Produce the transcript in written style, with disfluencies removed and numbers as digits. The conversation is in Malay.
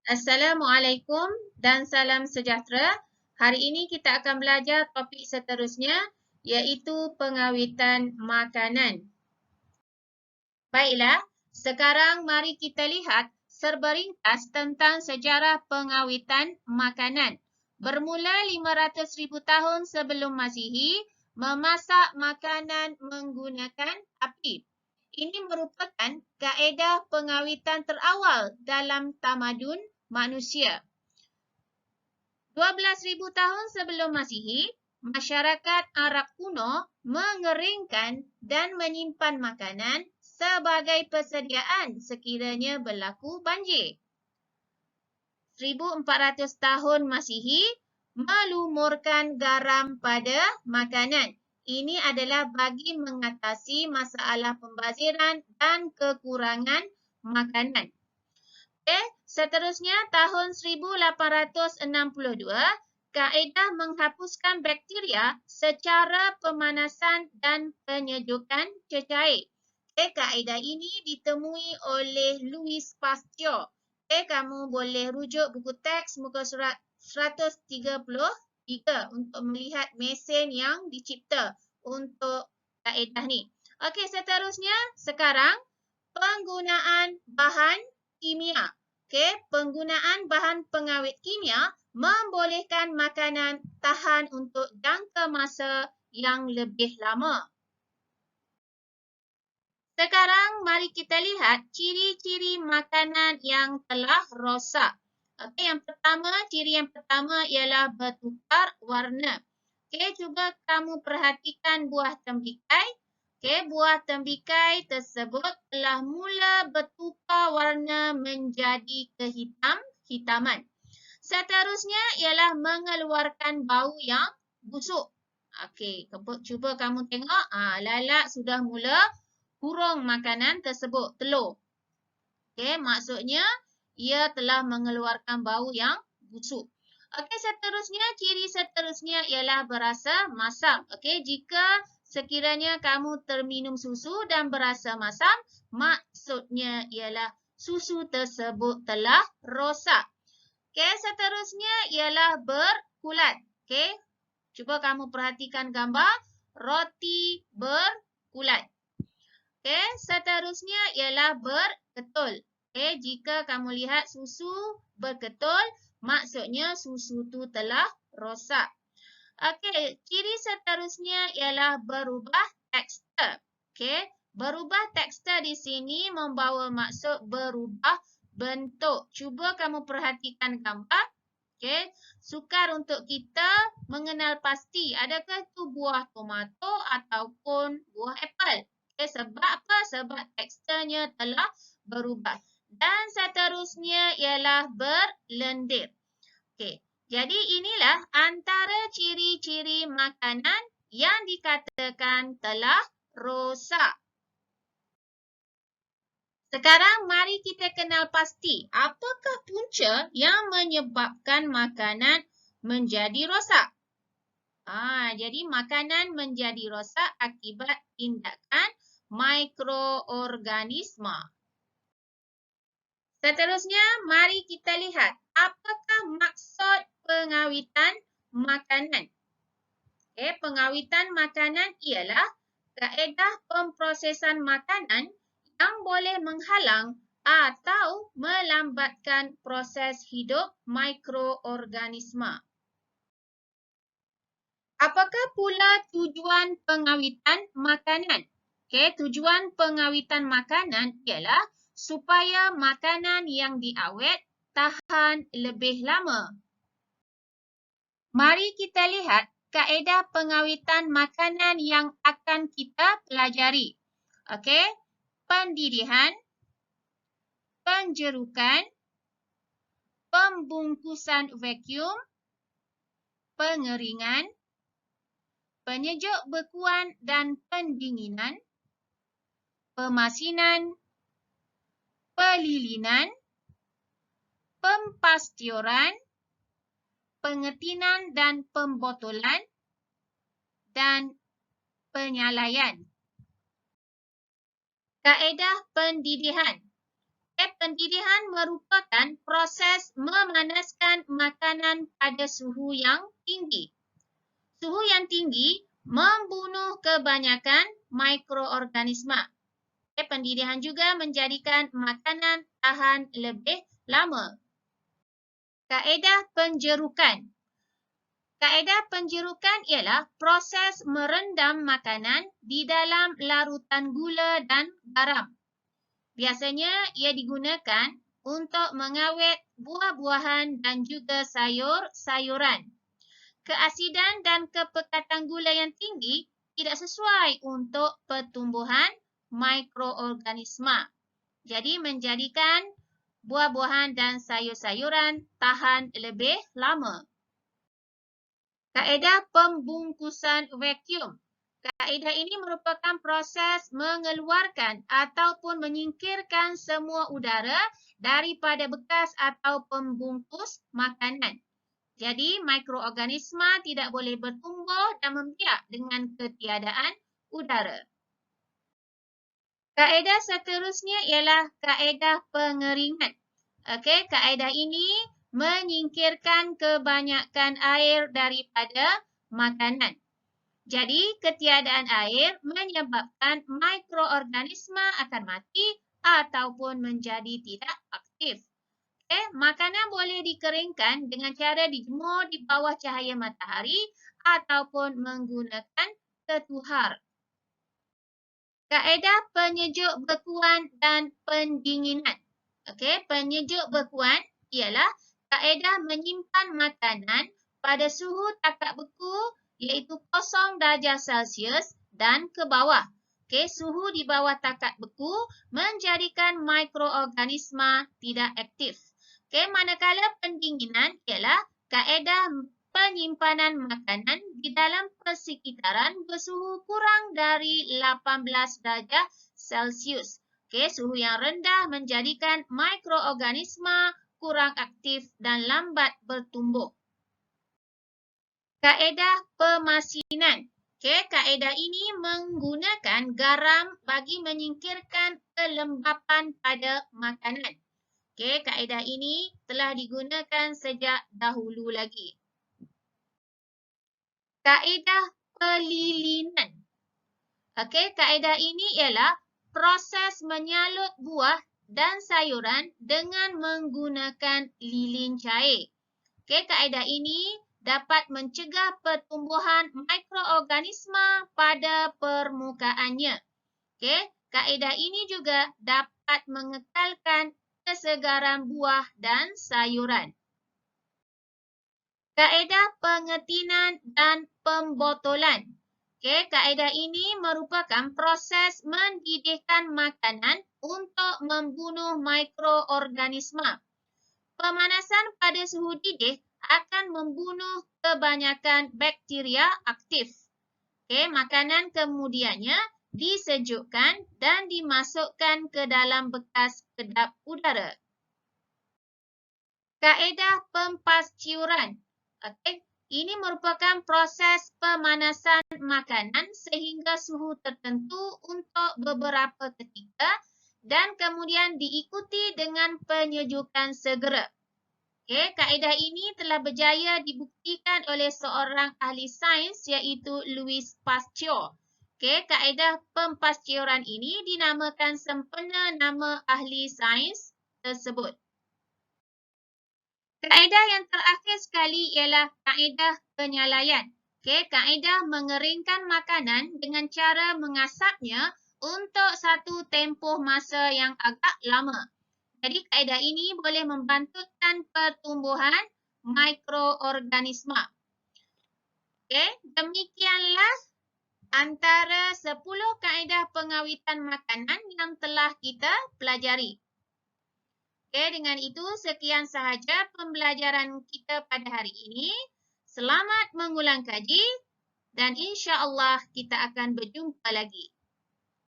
Assalamualaikum dan salam sejahtera. Hari ini kita akan belajar topik seterusnya iaitu pengawitan makanan. Baiklah, sekarang mari kita lihat serba ringkas tentang sejarah pengawitan makanan. Bermula 500,000 tahun sebelum Masihi, memasak makanan menggunakan api. Ini merupakan kaedah pengawitan terawal dalam tamadun manusia. 12,000 tahun sebelum Masihi, masyarakat Arab kuno mengeringkan dan menyimpan makanan sebagai persediaan sekiranya berlaku banjir. 1400 tahun Masihi melumurkan garam pada makanan. Ini adalah bagi mengatasi masalah pembaziran dan kekurangan makanan. Seterusnya tahun 1862, kaedah menghapuskan bakteria secara pemanasan dan penyejukan cecair. Kaedah ini ditemui oleh Louis Pasteur. Kamu boleh rujuk buku teks muka surat 133 untuk melihat mesin yang dicipta untuk kaedah ni. Okey, seterusnya sekarang penggunaan bahan kimia. Penggunaan bahan pengawet kimia membolehkan makanan tahan untuk jangka masa yang lebih lama. Sekarang mari kita lihat ciri-ciri makanan yang telah rosak. Ciri yang pertama ialah bertukar warna. Cuba kamu perhatikan buah tembikai. Buah tembikai tersebut telah mula bertukar warna menjadi kehitaman. Seterusnya ialah mengeluarkan bau yang busuk. Cuba kamu tengok. Lalat sudah mula hurung makanan tersebut, telur. Maksudnya ia telah mengeluarkan bau yang busuk. Ciri seterusnya ialah berasa masam. Jika sekiranya kamu terminum susu dan berasa masam, maksudnya ialah susu tersebut telah rosak. Seterusnya ialah berkulat. Cuba kamu perhatikan gambar roti berkulat. Seterusnya ialah berketul. Jika kamu lihat susu berketul, maksudnya susu tu telah rosak. Ciri seterusnya ialah berubah tekstur. Berubah tekstur di sini membawa maksud berubah bentuk. Cuba kamu perhatikan gambar. Sukar untuk kita mengenal pasti adakah itu buah tomato ataupun buah apel. Sebab apa? Sebab teksturnya telah berubah. Dan seterusnya ialah berlendir. Jadi inilah antara ciri-ciri makanan yang dikatakan telah rosak. Sekarang mari kita kenal pasti apakah punca yang menyebabkan makanan menjadi rosak. Jadi makanan menjadi rosak akibat tindakan mikroorganisma. Seterusnya, mari kita lihat apakah maksud pengawitan makanan. Pengawitan makanan ialah kaedah pemprosesan makanan yang boleh menghalang atau melambatkan proses hidup mikroorganisma. Apakah pula tujuan pengawitan makanan? Tujuan pengawitan makanan ialah supaya makanan yang diawet tahan lebih lama. Mari kita lihat kaedah pengawitan makanan yang akan kita pelajari. Pendidihan, penjerukan, pembungkusan vacuum, pengeringan, penyejuk bekuan dan pendinginan, pemasinan, pelilinan, pempastioran, pengetinan dan pembotolan, dan penyalaian. Kaedah pendidihan. Pendidihan merupakan proses memanaskan makanan pada suhu yang tinggi. Suhu yang tinggi membunuh kebanyakan mikroorganisma. Pendidihan juga menjadikan makanan tahan lebih lama. Kaedah penjerukan. Kaedah penjerukan ialah proses merendam makanan di dalam larutan gula dan garam. Biasanya ia digunakan untuk mengawet buah-buahan dan juga sayur-sayuran. Keasidan dan kepekatan gula yang tinggi tidak sesuai untuk pertumbuhan mikroorganisma. Jadi menjadikan buah-buahan dan sayur-sayuran tahan lebih lama. Kaedah pembungkusan vacuum. Kaedah ini merupakan proses mengeluarkan ataupun menyingkirkan semua udara daripada bekas atau pembungkus makanan. Jadi, mikroorganisma tidak boleh bertumbuh dan membiak dengan ketiadaan udara. Kaedah seterusnya ialah kaedah pengeringan. Kaedah ini menyingkirkan kebanyakan air daripada makanan. Jadi, ketiadaan air menyebabkan mikroorganisma akan mati ataupun menjadi tidak aktif. Makanan boleh dikeringkan dengan cara dijemur di bawah cahaya matahari ataupun menggunakan ketuhar. Kaedah penyejuk bekuan dan pendinginan. Penyejuk bekuan ialah kaedah menyimpan makanan pada suhu takak beku iaitu 0 darjah Celsius dan ke bawah. Suhu di bawah takak beku menjadikan mikroorganisma tidak aktif. Manakala pendinginan ialah kaedah penyimpanan makanan di dalam persekitaran bersuhu kurang dari 18 darjah Celsius. Suhu yang rendah menjadikan mikroorganisma kurang aktif dan lambat bertumbuh. Kaedah pemasinan. Kaedah ini menggunakan garam bagi menyingkirkan kelembapan pada makanan. Kaedah ini telah digunakan sejak dahulu lagi. Kaedah pelilinan. Kaedah ini ialah proses menyalut buah dan sayuran dengan menggunakan lilin cair. Kaedah ini dapat mencegah pertumbuhan mikroorganisma pada permukaannya. Kaedah ini juga dapat mengekalkan kesegaran buah dan sayuran. Kaedah pengetinan dan pembotolan. Kaedah ini merupakan proses mendidihkan makanan untuk membunuh mikroorganisma. Pemanasan pada suhu didih akan membunuh kebanyakan bakteria aktif. Makanan kemudiannya disejukkan dan dimasukkan ke dalam bekas kedap udara. Kaedah pempascuran. Ini merupakan proses pemanasan makanan sehingga suhu tertentu untuk beberapa ketika dan kemudian diikuti dengan penyejukan segera. Kaedah ini telah berjaya dibuktikan oleh seorang ahli sains iaitu Louis Pasteur. Kaedah pempascuran ini dinamakan sempena nama ahli sains tersebut. Kaedah yang terakhir sekali ialah kaedah penyalaian. Kaedah mengeringkan makanan dengan cara mengasapnya untuk satu tempoh masa yang agak lama. Jadi kaedah ini boleh membantutkan pertumbuhan mikroorganisma. Demikianlah antara 10 kaedah pengawitan makanan yang telah kita pelajari. Dengan itu sekian sahaja pembelajaran kita pada hari ini. Selamat mengulang kaji dan insya-Allah kita akan berjumpa lagi.